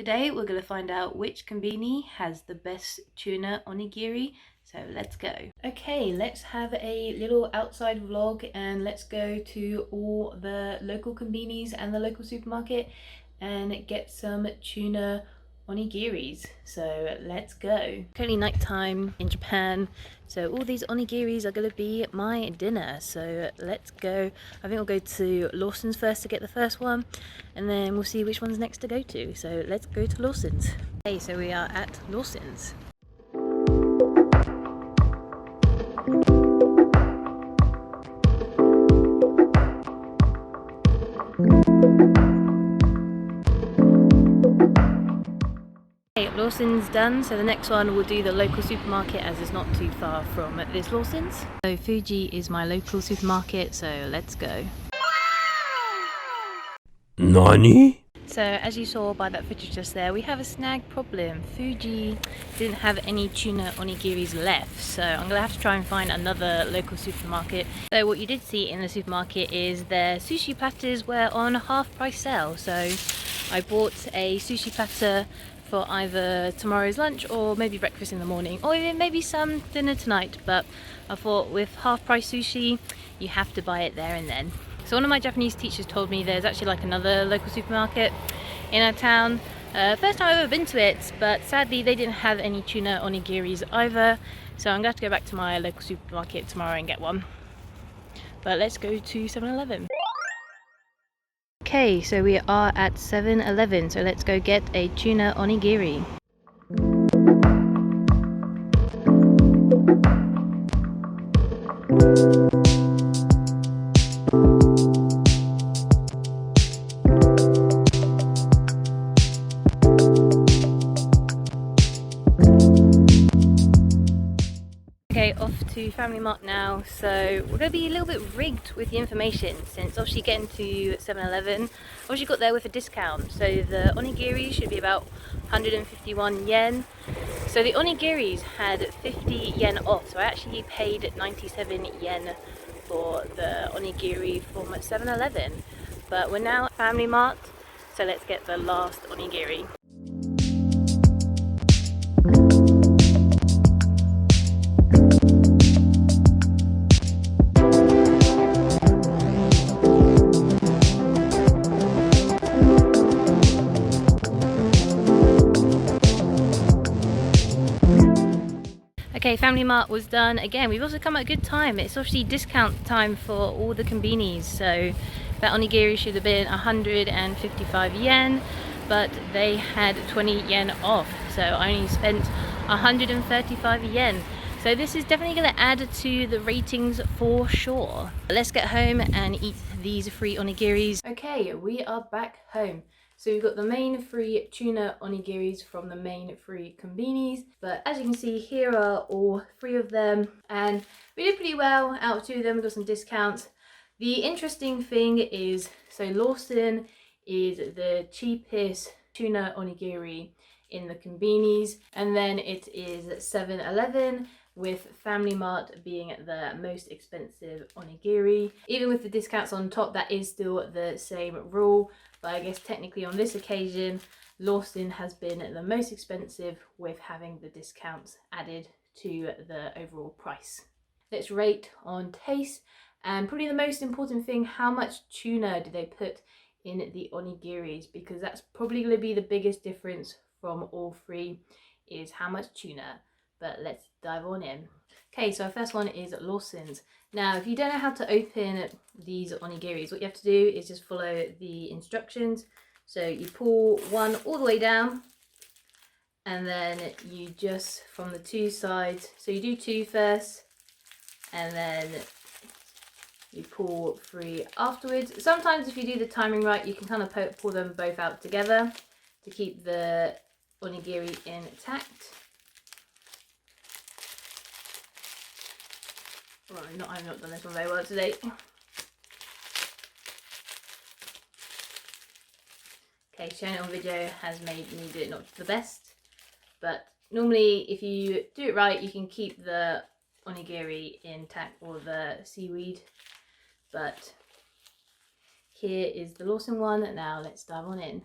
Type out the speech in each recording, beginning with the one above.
Today we're going to find out which konbini has the best tuna onigiri, so let's go. Okay, let's have a little outside vlog and let's go to all the local konbinis and the local supermarket and get some tuna onigiris. So let's go. Currently nighttime in Japan, so all these onigiris are going to be my dinner, so let's go. I think we'll go to Lawson's first to get the first one, and then we'll see which one's next to go to. So let's go to Lawson's. Okay, so we are at Lawson's. Lawson's done, so the next one we'll do the local supermarket as it's not too far from this Lawson's. So Fuji is my local supermarket, so let's go. Nani? So as you saw by that footage just there, we have a snag problem. Fuji didn't have any tuna onigiris left, so I'm gonna have to try and find another local supermarket. So what you did see in the supermarket is their sushi platters were on half price sale, so I bought a sushi platter for either tomorrow's lunch or maybe breakfast in the morning, or even maybe some dinner tonight, but I thought with half price sushi you have to buy it there and then. So one of my Japanese teachers told me there's actually like another local supermarket in our town. First time I've ever been to it, but sadly they didn't have any tuna onigiris either, so I'm gonna have to go back to my local supermarket tomorrow and get one. But let's go to 7-Eleven. Okay, so we are at 7-Eleven, so let's go get a tuna onigiri. Okay, off to Family Mart now. So we're going to be a little bit rigged with the information, since obviously getting to 7-Eleven, obviously got there with a discount. So the onigiri should be about 151 yen. So the onigiris had 50 yen off, so I actually paid 97 yen for the onigiri from 7-Eleven. But we're now at Family Mart, so let's get the last onigiri. Okay, Family Mart was done. Again, we've also come at a good time. It's obviously discount time for all the konbinis, so that onigiri should have been 155 yen, but they had 20 yen off, so I only spent 135 yen. So this is definitely going to add to the ratings for sure. Let's get home and eat these free onigiris. Okay, we are back home. So we've got the main free tuna onigiris from the main free konbinis, but as you can see, here are all three of them, and we did pretty well. Out of two of them, we got some discounts. The interesting thing is, so Lawson is the cheapest tuna onigiri in the konbinis, and then it is 7-Eleven, with Family Mart being the most expensive onigiri. Even with the discounts on top, that is still the same rule, but I guess technically on this occasion, Lawson has been the most expensive with having the discounts added to the overall price. Let's rate on taste, and probably the most important thing, how much tuna do they put in the onigiris, because that's probably going to be the biggest difference from all three, is how much tuna. But let's dive on in. Okay, so our first one is Lawson's. Now, if you don't know how to open these onigiris, what you have to do is just follow the instructions. So you pull one all the way down, and then you just from the two sides, so you do two first, and then you pull three afterwards. Sometimes if you do the timing right, you can kind of pull them both out together to keep the onigiri intact. Well, I've not done this one very well today. Okay, showing it on video has made me do it not the best, but normally if you do it right, you can keep the onigiri intact, or the seaweed. But here is the Lawson one. Now let's dive on in.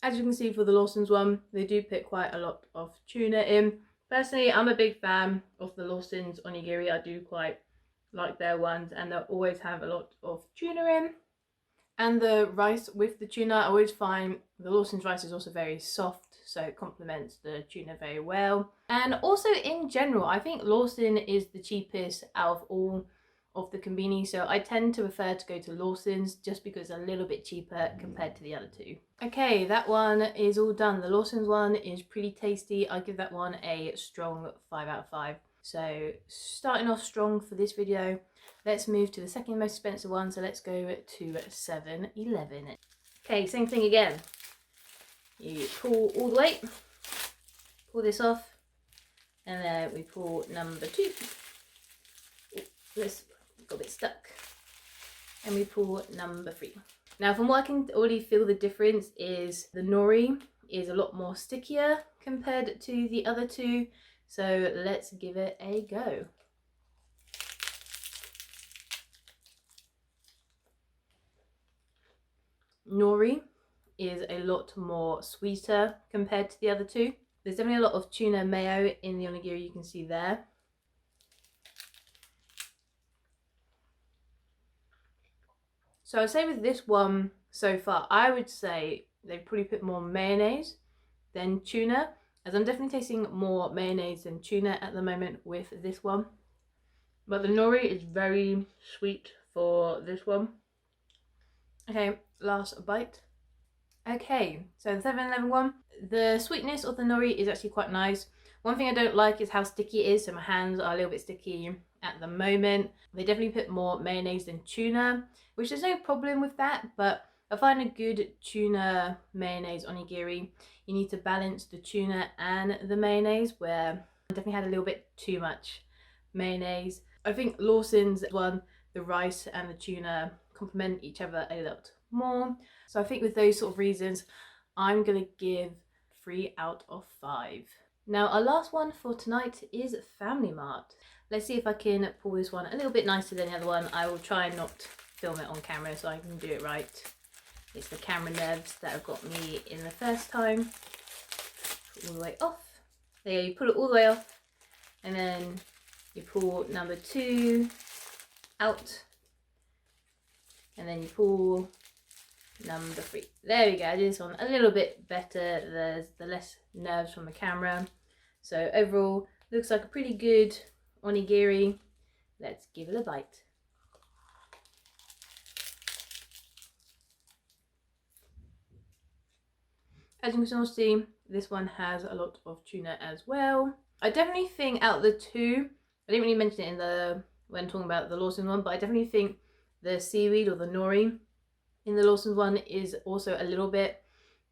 As you can see for the Lawson's one, they do put quite a lot of tuna in. Personally, I'm a big fan of the Lawson's onigiri. I do quite like their ones, and they always have a lot of tuna in. And the rice with the tuna, I always find the Lawson's rice is also very soft, so it complements the tuna very well. And also in general, I think Lawson is the cheapest out of all of the Konbini, so I tend to prefer to go to Lawson's just because it's a little bit cheaper compared to the other two. Okay, that one is all done. The Lawson's one is pretty tasty. I give that one a strong 5 out of 5. So starting off strong for this video. Let's move to the second most expensive one, so let's go to 7-Eleven. Okay, same thing again. You pull all the way, pull this off, and then we pull number 2. This got a bit stuck. And we pull number 3. Now from what I can already feel, the difference is the nori is a lot more stickier compared to the other two. So let's give it a go. Nori is a lot more sweeter compared to the other two. There's definitely a lot of tuna mayo in the onigiri, you can see there. So I'd say with this one so far, I would say they've probably put more mayonnaise than tuna, as I'm definitely tasting more mayonnaise than tuna at the moment with this one. But the nori is very sweet for this one. Okay, last bite. Okay, so the 7-Eleven one, the sweetness of the nori is actually quite nice. One thing I don't like is how sticky it is, so my hands are a little bit sticky at the moment. They definitely put more mayonnaise than tuna, which there's no problem with that, but I find a good tuna mayonnaise onigiri, you need to balance the tuna and the mayonnaise, where I definitely had a little bit too much mayonnaise. I think Lawson's one, the rice and the tuna complement each other a lot more. So I think with those sort of reasons, I'm gonna give 3 out of 5. Now our last one for tonight is Family Mart. Let's see if I can pull this one a little bit nicer than the other one. I will try and not film it on camera so I can do it right. It's the camera nerves that have got me in the first time. Put all the way off. There you go, you pull it all the way off, and then you pull number 2 out, and then you pull number 3. There we go. I did this one a little bit better. There's the less nerves from the camera. So overall, looks like a pretty good onigiri. Let's give it a bite. As you can also see, this one has a lot of tuna as well. I definitely think out of the two, I didn't really mention it when talking about the Lawson one, but I definitely think the seaweed or the nori in the Lawson one is also a little bit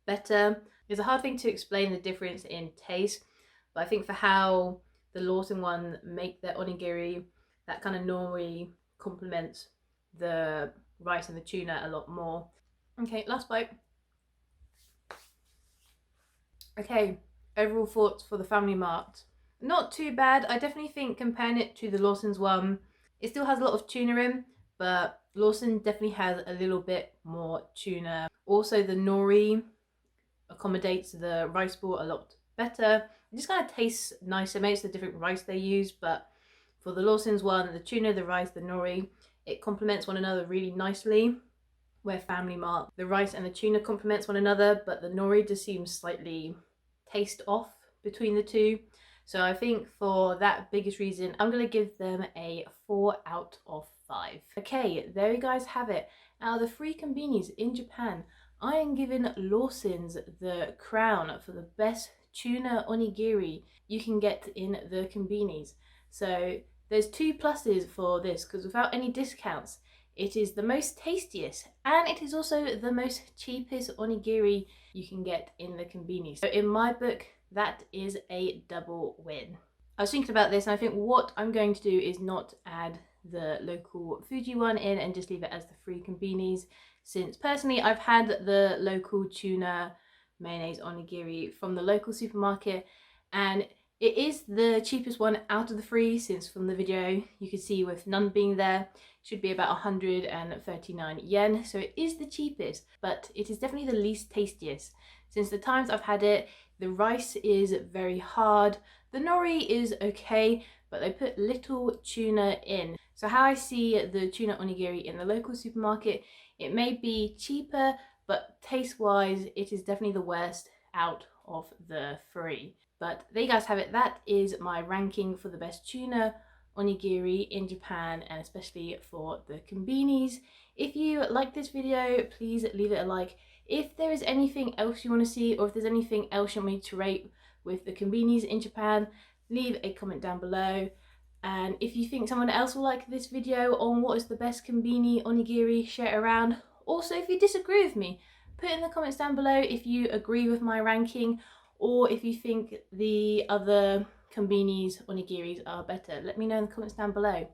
better. It's a hard thing to explain the difference in taste, but I think for how the Lawson one make their onigiri, that kind of nori complements the rice and the tuna a lot more. Okay, last bite. Okay, overall thoughts for the Family Mart. Not too bad. I definitely think comparing it to the Lawson's one, it still has a lot of tuna in, but Lawson definitely has a little bit more tuna. Also the nori accommodates the rice ball a lot better. It just kind of tastes nicer. Maybe it's the different rice they use, but for the Lawson's one, the tuna, the rice, the nori, it complements one another really nicely. Where Family Mart, the rice and the tuna complements one another, but the nori just seems slightly taste off between the two. So I think for that biggest reason, I'm going to give them a 4 out of 5. Okay, there you guys have it. Out of the 3 Konbinis in Japan, I am giving Lawson's the crown for the best tuna onigiri you can get in the Konbinis. So there's 2 pluses for this, because without any discounts, it is the most tastiest, and it is also the most cheapest onigiri you can get in the Konbini. So in my book, that is a double win. I was thinking about this, and I think what I'm going to do is not add the local Fuji one in and just leave it as the 3 Konbinis, since personally I've had the local tuna mayonnaise onigiri from the local supermarket, and It is the cheapest one out of the three, since from the video you can see with none being there, it should be about 139 yen. So it is the cheapest, but it is definitely the least tastiest. Since the times I've had it, the rice is very hard, the nori is okay, but they put little tuna in. So how I see the tuna onigiri in the local supermarket, it may be cheaper, but taste-wise, it is definitely the worst out of the three. But there you guys have it. That is my ranking for the best tuna onigiri in Japan, and especially for the konbinis. If you like this video, please leave it a like. If there is anything else you want to see, or if there's anything else you want me to rate with the konbinis in Japan, leave a comment down below. And if you think someone else will like this video on what is the best konbini onigiri, share it around. Also, if you disagree with me, put in the comments down below if you agree with my ranking, or if you think the other konbinis onigiris are better. Let me know in the comments down below.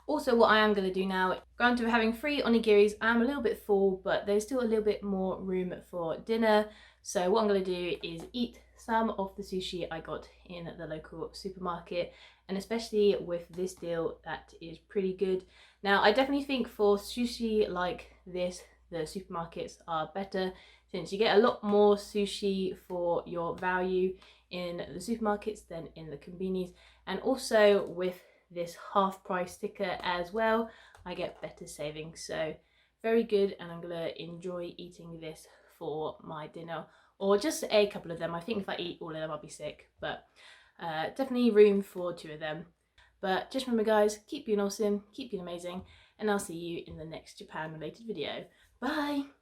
Also, what I am going to do now, granted we're having 3 onigiris, I'm a little bit full, but there's still a little bit more room for dinner. So what I'm going to do is eat some of the sushi I got in the local supermarket, and especially with this deal, that is pretty good. Now, I definitely think for sushi like this, the supermarkets are better, since you get a lot more sushi for your value in the supermarkets than in the konbinis. And also with this half price sticker as well, I get better savings. So very good, and I'm gonna enjoy eating this for my dinner, or just a couple of them. I think if I eat all of them I'll be sick, but definitely room for 2 of them. But just remember guys, keep being awesome, keep being amazing, and I'll see you in the next Japan related video. Bye!